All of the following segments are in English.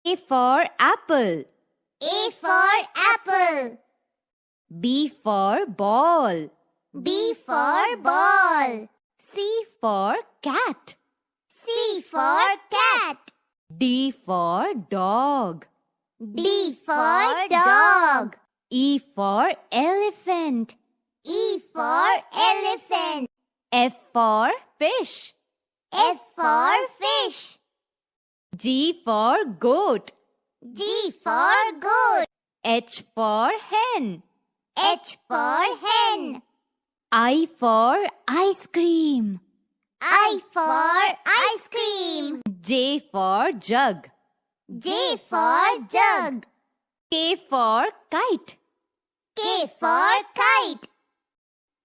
A for apple. A for apple. B for ball. B for ball. C for cat. C for cat. D for dog. D for dog. E for elephant. E for elephant. F for fish. F for fish. G for goat. G for goat. H for hen. H for hen. I for ice cream. I for ice cream. J for jug. J for jug. K for kite. K for kite.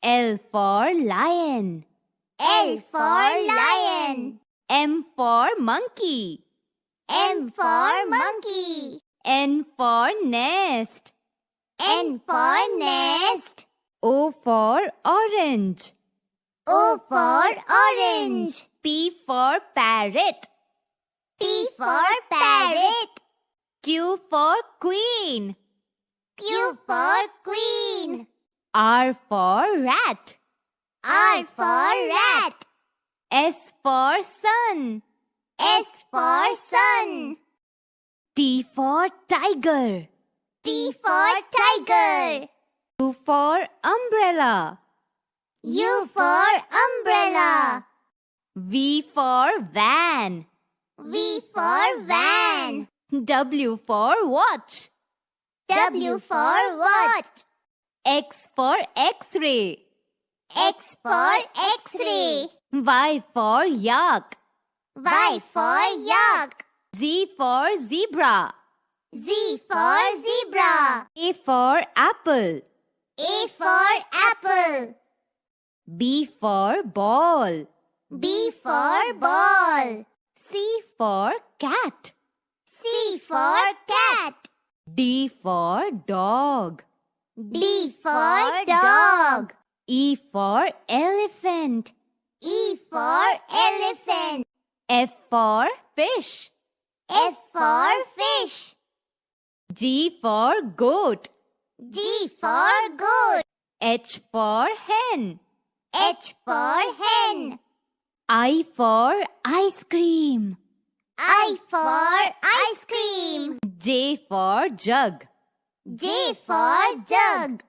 L for lion. L for lion. M for monkey. M for monkey. N for nest. N for nest. O for orange. O for orange. P for parrot. P for parrot. Q for queen. Q for queen. R for rat. R for rat. S for sun. S for sun. T for tiger. T for tiger. U for umbrella. U for umbrella. V for van. V for van. W for watch. W for watch. X for x-ray. X for x-ray. Y for yak. Y for yak. Z for zebra. Z for zebra. A for apple. A for apple. B for ball. B for ball. C for cat. C for cat. D for dog. D for dog. E for elephant. E for elephant. F for fish. F for fish. G for goat. G for goat. H for hen. H for hen. I for ice cream. I for ice cream. J for jug. J for jug.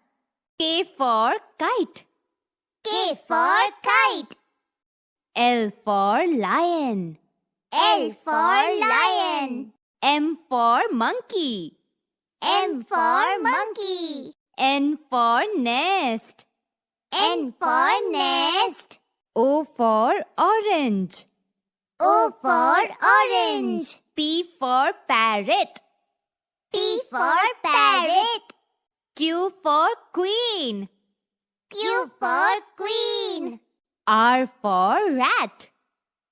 K for kite. K for kite. L for lion. L for lion. M for monkey. M for monkey. N for nest. N for nest. O for orange. O for orange. P for parrot. P for parrot. Q for queen. Q for queen. R for rat.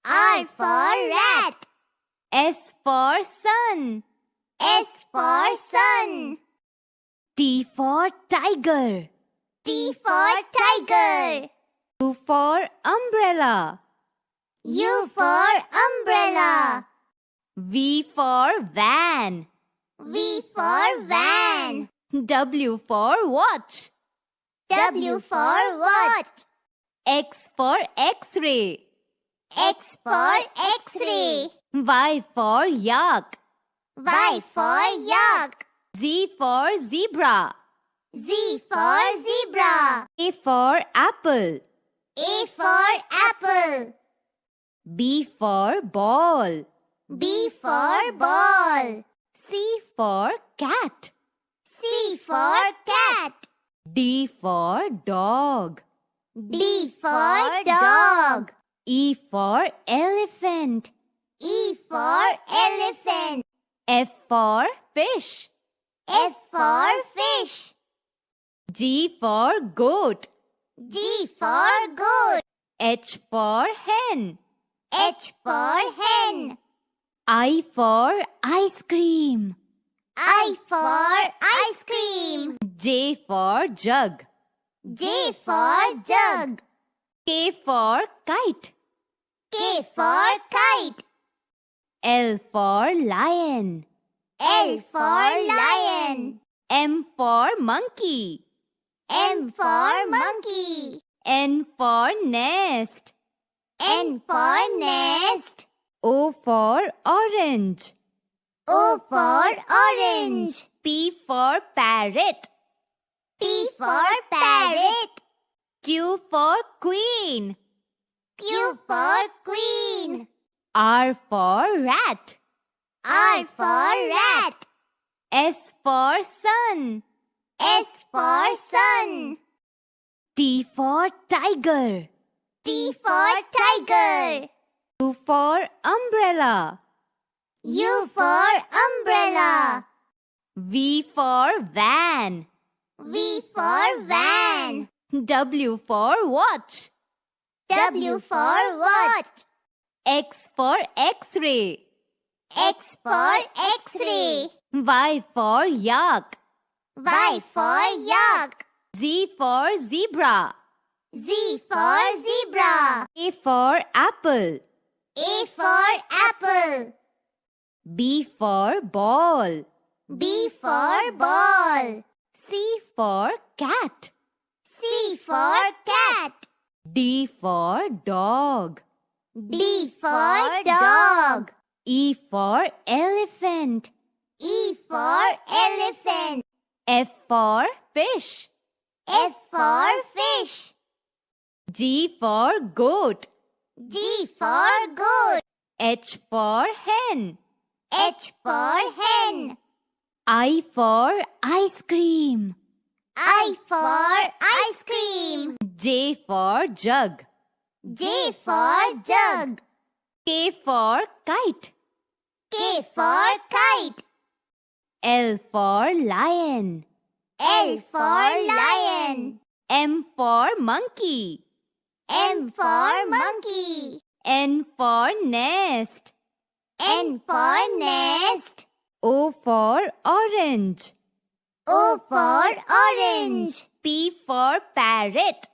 R for rat. S for sun. S for sun. T for tiger. T for tiger. U for umbrella. U for umbrella. V for van. V for van. W for watch. W for watch. X for x-ray. X for x-ray. Y for yak. Y for yak. Z for zebra. Z for zebra. A for apple. A for apple. B for ball. B for ball. C for cat. C for cat. D for dog. D for dog. E for elephant. E for elephant. F for fish. F for fish. G for goat. G for goat. H for hen. H for hen. I for ice cream. I for ice cream. J for jug. J for jug. K for kite. K for kite. L for lion. L for lion. M for monkey. M for monkey. N for nest. N for nest. O for orange. O for orange. P for parrot. P for parrot. Q for queen. Q for queen. R for rat. R for rat. S for sun. S for sun. T for tiger. T for tiger. U for umbrella. U for umbrella. V for van. V for van. W for watch. W for watch. X for x-ray. X for x-ray. Y for yak. Y for yak. Z for zebra. Z for zebra. A for apple. A for apple. B for ball. B for ball. C for cat. C for cat. D for dog. D for dog. E for elephant. E for elephant. F for fish. F for fish. G for goat. G for goat. H for hen. H for hen. I for ice cream. I for ice cream. J for jug. J for jug. K for kite. K for kite. L for lion. L for lion. M for monkey. M for monkey. N for nest. N for nest. O for orange. O for orange. P for parrot.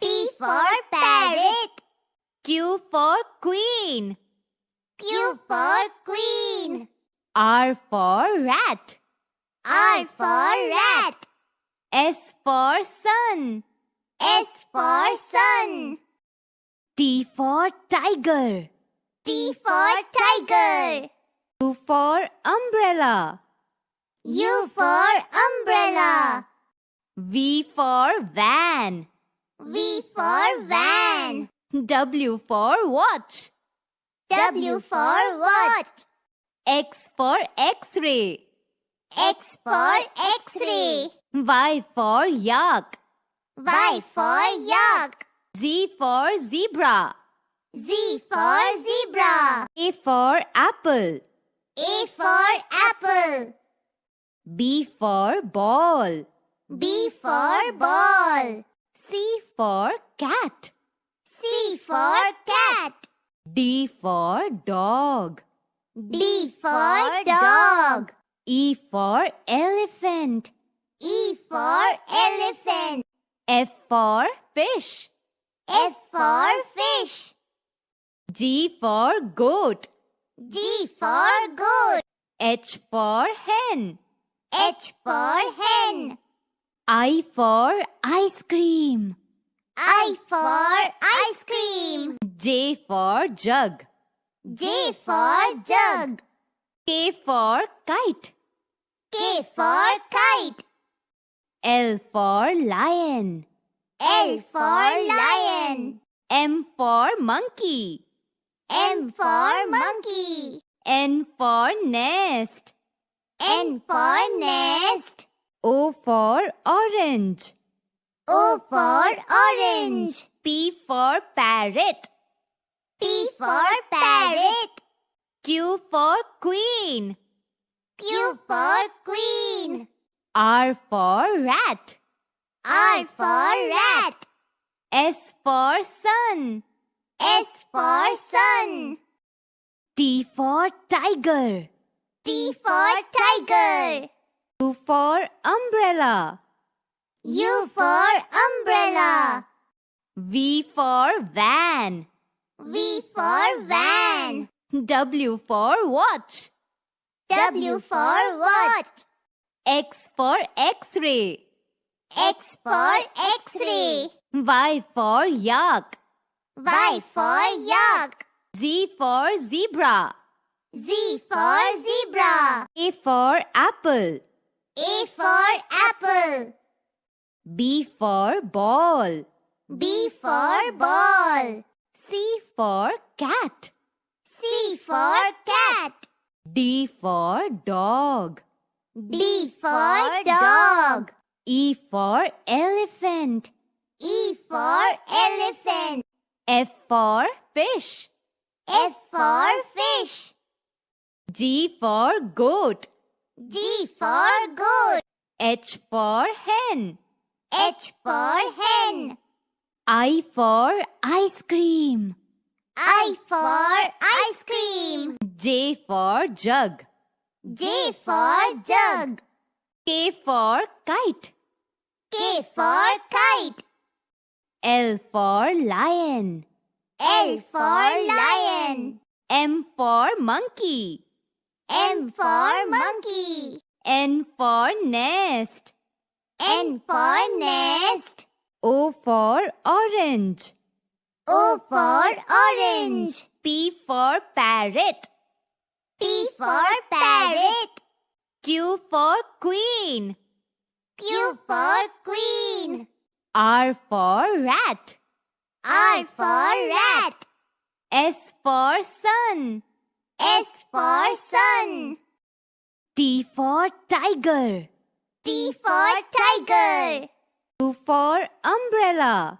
P for parrot. Q for queen. Q for queen. R for rat. R for rat. S for sun. S for sun. T for tiger. T for tiger. U for umbrella. U for umbrella. V for van. V for van. W for watch. W for watch. X for x-ray. X for x-ray. Y for yak. Y for yak. Z for zebra. Z for zebra. A for apple. A for apple. B for ball. B for ball. C for cat. C for cat. D for dog. D for dog. E for elephant. E for elephant. F for fish. F for fish. G for goat. G for goat. H for hen. H for hen. I for ice cream. I for ice cream. J for jug. J for jug. K for kite. K for kite. L for lion. L for lion. M for monkey. M for monkey. N for nest. N for nest. O for orange. O for orange. P for parrot. P for parrot. Q for queen. Q for queen. R for rat. R for rat. S for sun. S for sun. T for tiger. T for tiger. U for umbrella. U for umbrella. V for van. V for van. W for watch. W for watch. X for X-ray. X for X-ray. Y for yak. Y for yak. Z for zebra. Z for zebra. A for apple. A for apple. B for ball. B for ball. C for cat. C for cat. D for dog. D for dog. E for elephant. E for elephant. F for fish. F for fish. G for goat. G for goat. H for hen. H for hen. I for ice cream. I for ice cream. J for jug. J for jug. K for kite. K for kite. L for lion. L for lion. M for monkey. M for monkey. N for nest. N for nest. O for orange. O for orange. P for parrot. P for parrot. Q for queen. Q for queen. R for rat. R for rat. S for sun. S for sun. T for tiger. T for tiger. U for umbrella.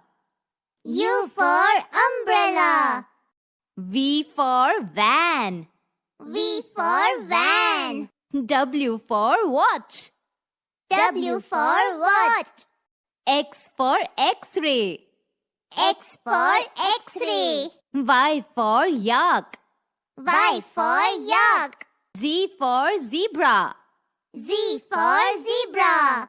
U for umbrella. V for van. V for van. W for watch. W for watch. X for X-ray. X for X-ray. Y for yak. Y for yak. Z for zebra. Z for zebra.